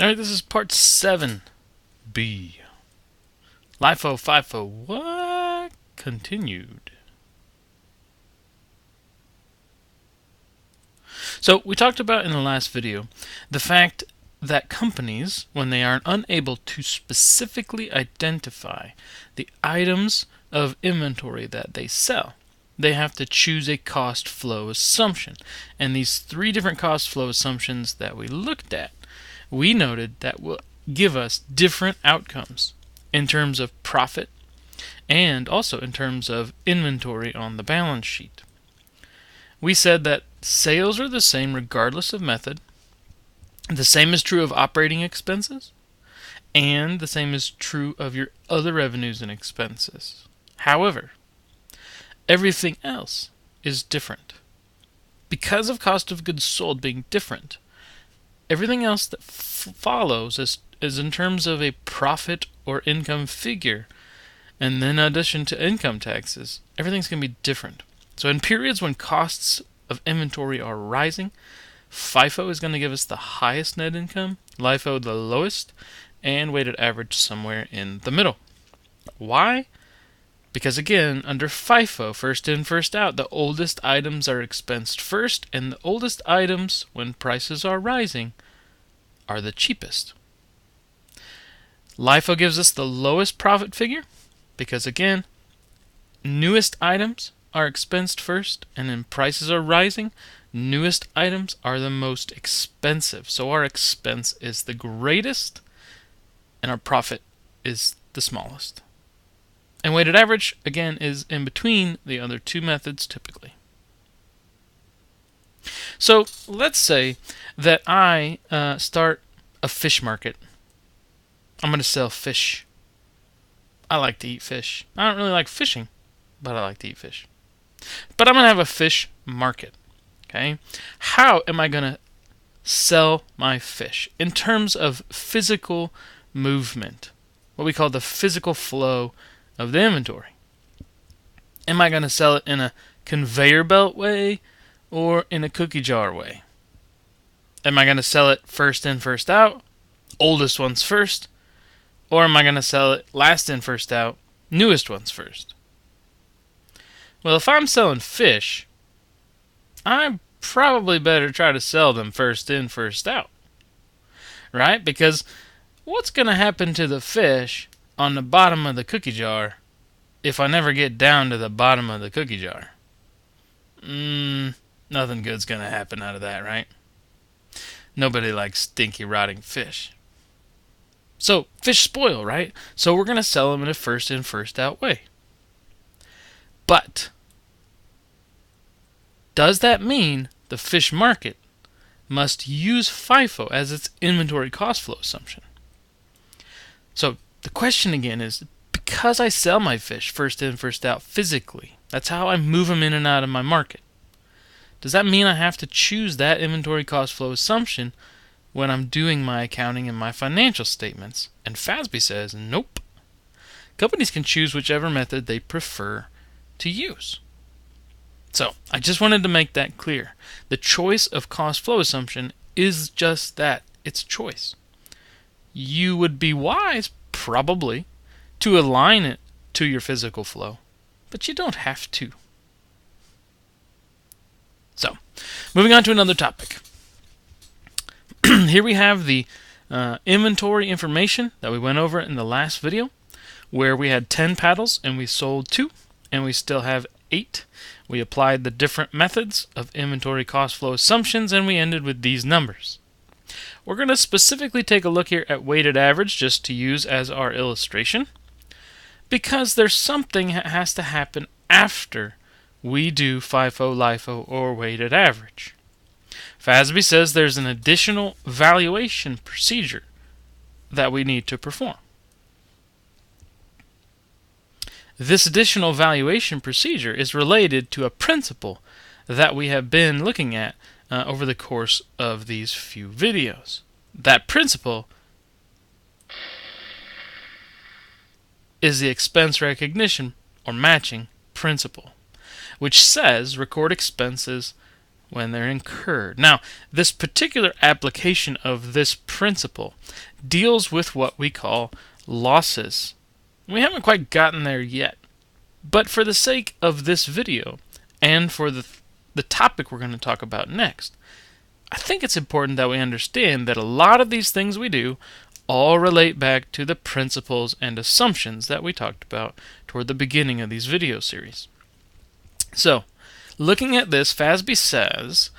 Alright, this is part 7B. LIFO, FIFO, what? Continued. So, we talked about in the last video the fact that companies, when they are unable to specifically identify the items of inventory that they sell, they have to choose a cost flow assumption. And these 3 different cost flow assumptions that we looked at, we noted that will give us different outcomes in terms of profit and also in terms of inventory on the balance sheet. We said that sales are the same regardless of method. The same is true of operating expenses, and the same is true of your other revenues and expenses. However, everything else is different. Because of cost of goods sold being different, everything else that follows is in terms of a profit or income figure, and then in addition to income taxes, everything's going to be different. So in periods when costs of inventory are rising, FIFO is going to give us the highest net income, LIFO the lowest, and weighted average somewhere in the middle. Why? Because again, under FIFO, first in, first out, the oldest items are expensed first, and the oldest items, when prices are rising, are the cheapest. LIFO gives us the lowest profit figure, because again, newest items are expensed first, and when prices are rising, newest items are the most expensive. So our expense is the greatest, and our profit is the smallest. And weighted average, again, is in between the other 2 methods typically. So let's say that I start a fish market. I'm going to sell fish. I like to eat fish. I don't really like fishing, but I like to eat fish. But I'm going to have a fish market. Okay? How am I going to sell my fish? In terms of physical movement, what we call the physical flow of the inventory. Am I going to sell it in a conveyor belt way or in a cookie jar way? Am I going to sell it first in, first out, oldest ones first? Or am I going to sell it last in, first out, newest ones first? Well, if I'm selling fish, I probably better try to sell them first in, first out. Right? Because what's going to happen to the fish on the bottom of the cookie jar if I never get down to the bottom of the cookie jar? Nothing good's going to happen out of that, right? Nobody likes stinky, rotting fish. So, fish spoil, right? So we're going to sell them in a first in, first out way. But does that mean the fish market must use FIFO as its inventory cost flow assumption? So the question again is, because I sell my fish first in, first out physically, that's how I move them in and out of my market, does that mean I have to choose that inventory cost flow assumption when I'm doing my accounting and my financial statements? And FASB says, nope. Companies can choose whichever method they prefer to use. So, I just wanted to make that clear. The choice of cost flow assumption is just that. It's choice. You would be wise, probably, to align it to your physical flow, but you don't have to. So, moving on to another topic. Here we have the inventory information that we went over in the last video, where we had 10 paddles and we sold 2, and we still have 8. We applied the different methods of inventory cost flow assumptions, and we ended with these numbers. We're going to specifically take a look here at weighted average just to use as our illustration, because there's something that has to happen after we do FIFO, LIFO, or weighted average. FASB says there's an additional valuation procedure that we need to perform. This additional valuation procedure is related to a principle that we have been looking at over the course of these few videos. That principle is the expense recognition or matching principle, which says record expenses when they're incurred. Now, this particular application of this principle deals with what we call losses. We haven't quite gotten there yet, but for the sake of this video and for the topic we're going to talk about next, I think it's important that we understand that a lot of these things we do all relate back to the principles and assumptions that we talked about toward the beginning of these video series. So, looking at this, FASB says,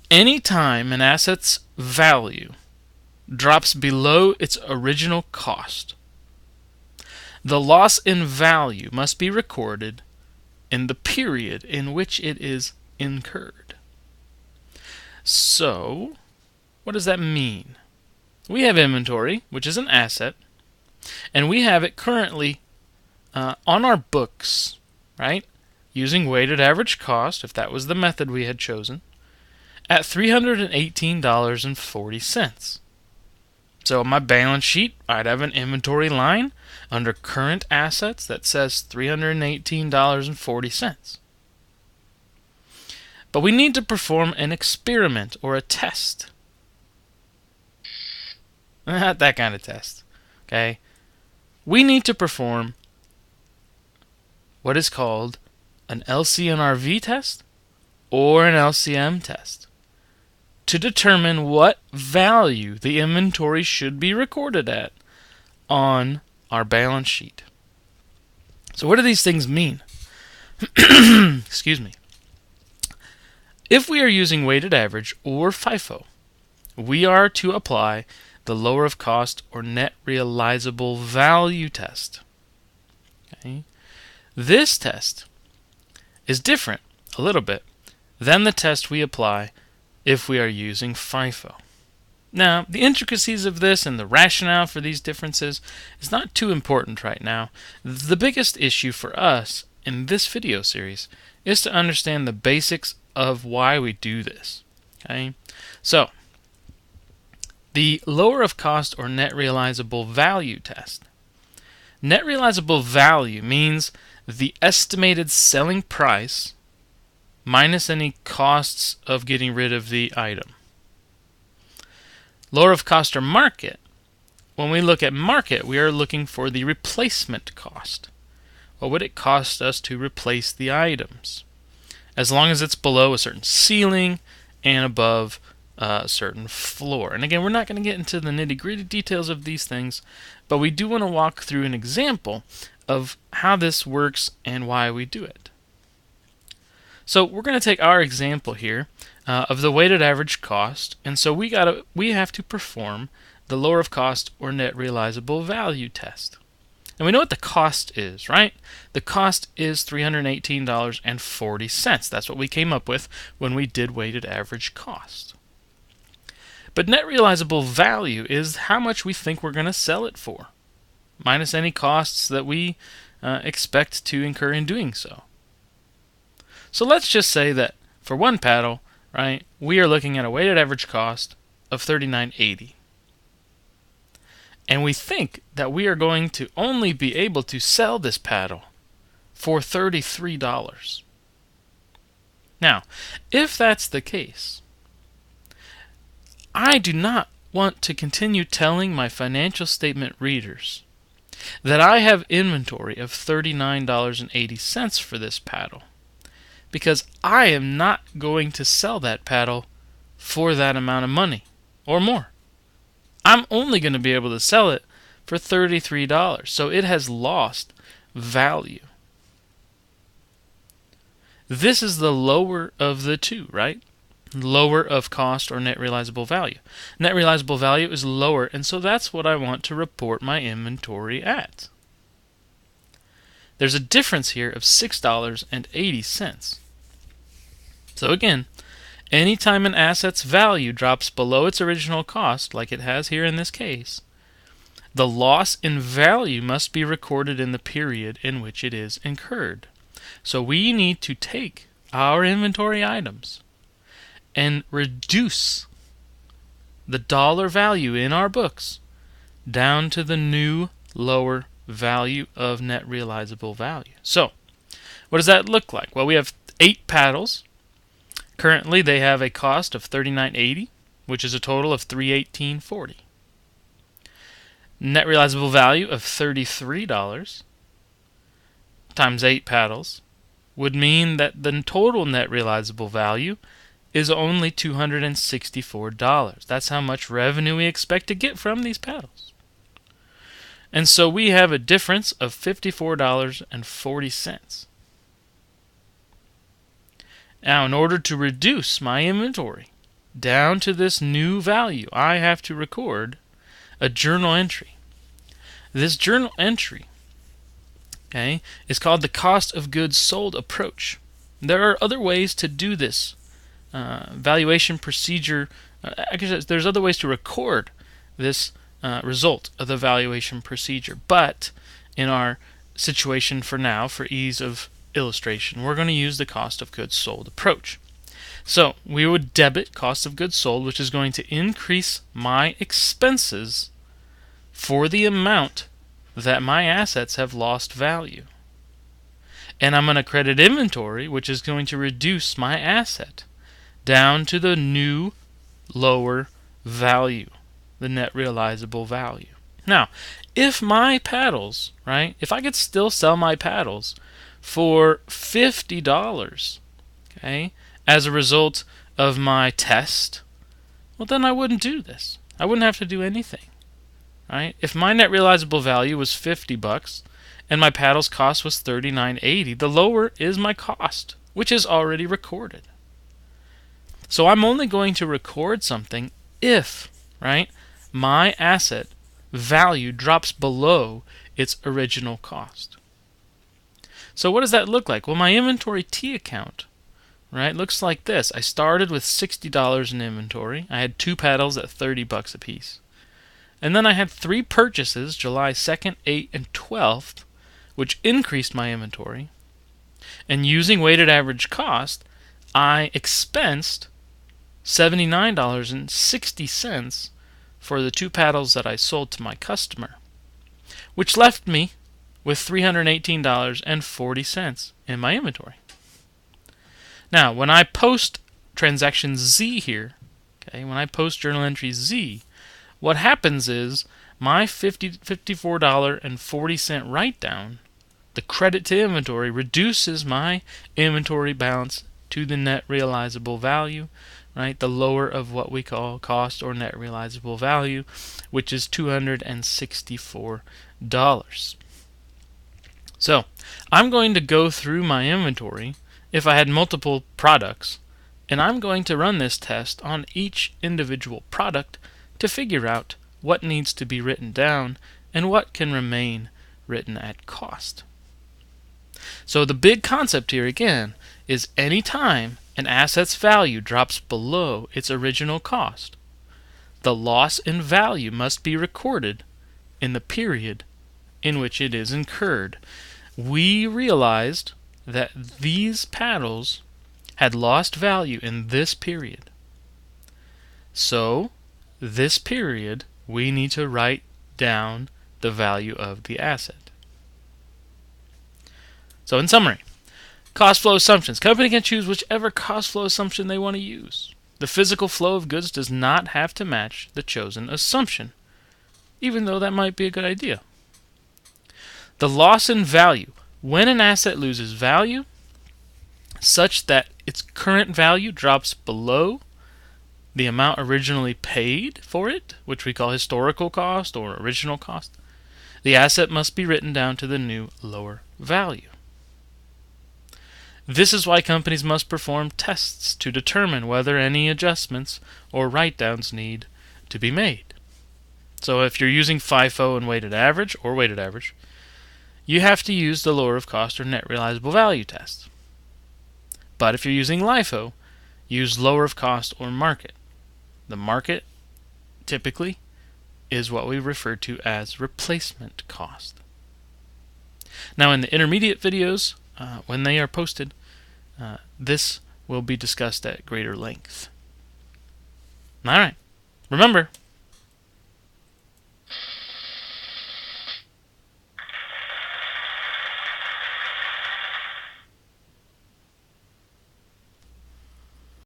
any time an asset's value drops below its original cost, the loss in value must be recorded in the period in which it is incurred. So, what does that mean? We have inventory, which is an asset, and we have it currently on our books, right? Using weighted average cost, if that was the method we had chosen, at $318.40. So on my balance sheet, I'd have an inventory line under current assets that says $318.40. But we need to perform an experiment or a test. Not that kind of test, okay? We need to perform what is called an LCNRV test or an LCM test to determine what value the inventory should be recorded at on our balance sheet. So what do these things mean? Excuse me. If we are using weighted average or FIFO, we are to apply the lower of cost or net realizable value test. Okay? This test is different a little bit than the test we apply if we are using FIFO. Now, the intricacies of this and the rationale for these differences is not too important right now. The biggest issue for us in this video series is to understand the basics of why we do this. Okay? So, the lower of cost or net realizable value test. Net realizable value means the estimated selling price minus any costs of getting rid of the item. Lower of cost or market. When we look at market, we are looking for the replacement cost. What would it cost us to replace the items? As long as it's below a certain ceiling and above a certain floor. And again, we're not going to get into the nitty-gritty details of these things, but we do want to walk through an example of how this works and why we do it. So we're going to take our example here of the weighted average cost, and so we have to perform the lower of cost or net realizable value test. And we know what the cost is, right? The cost is $318.40. That's what we came up with when we did weighted average cost. But net realizable value is how much we think we're going to sell it for, minus any costs that we expect to incur in doing so. So let's just say that for one paddle, right, we are looking at a weighted average cost of $39.80. And we think that we are going to only be able to sell this paddle for $33. Now, if that's the case, I do not want to continue telling my financial statement readers that I have inventory of $39.80 for this paddle, because I am not going to sell that paddle for that amount of money or more. I'm only going to be able to sell it for $33, so it has lost value. This is the lower of the two, right? Lower of cost or net realizable value. Net realizable value is lower, and so that's what I want to report my inventory at. There's a difference here of $6.80. So again, anytime an asset's value drops below its original cost, like it has here in this case, the loss in value must be recorded in the period in which it is incurred. So we need to take our inventory items and reduce the dollar value in our books down to the new lower value of net realizable value. So, what does that look like? Well, we have 8 paddles, Currently, they have a cost of $39.80, which is a total of $318.40. Net realizable value of $33 times 8 paddles would mean that the total net realizable value is only $264. That's how much revenue we expect to get from these paddles. And so we have a difference of $54.40. Now, in order to reduce my inventory down to this new value, I have to record a journal entry. This journal entry, is called the cost of goods sold approach. There are other ways to do this valuation procedure. There's other ways to record this result of the valuation procedure, but in our situation for now, for ease of illustration, we're going to use the cost of goods sold approach. So we would debit cost of goods sold, which is going to increase my expenses for the amount that my assets have lost value. And I'm going to credit inventory, which is going to reduce my asset down to the new lower value, the net realizable value. Now, if my paddles, if I could still sell my paddles for $50, as a result of my test, well, then I wouldn't do this. I wouldn't have to do anything. If my net realizable value was $50 and my paddles cost was $39.80, the lower is my cost, which is already recorded. So I'm only going to record something if, my asset value drops below its original cost. So what does that look like? Well, my inventory T account, looks like this. I started with $60 in inventory. I had 2 paddles at $30 a piece. And then I had 3 purchases, July 2nd, 8th, and 12th, which increased my inventory. And using weighted average cost, I expensed $79.60 for the 2 paddles that I sold to my customer, which left me with $318.40 in my inventory. Now, when I post transaction Z here, when I post journal entry Z, what happens is my $54.40 write-down, the credit to inventory, reduces my inventory balance to the net realizable value, the lower of what we call cost or net realizable value, which is $264. So I'm going to go through my inventory if I had multiple products, and I'm going to run this test on each individual product to figure out what needs to be written down and what can remain written at cost. So the big concept here again is any time an asset's value drops below its original cost, the loss in value must be recorded in the period in which it is incurred. We realized that these paddles had lost value in this period. So this period, we need to write down the value of the asset. So in summary, cost flow assumptions. Company can choose whichever cost flow assumption they want to use. The physical flow of goods does not have to match the chosen assumption, even though that might be a good idea. The loss in value. When an asset loses value such that its current value drops below the amount originally paid for it, which we call historical cost or original cost, the asset must be written down to the new lower value. This is why companies must perform tests to determine whether any adjustments or write-downs need to be made. So if you're using FIFO and weighted average, you have to use the lower of cost or net realizable value test. But if you're using LIFO, use lower of cost or market. The market typically is what we refer to as replacement cost. Now in the intermediate videos, when they are posted, this will be discussed at greater length. Alright, remember,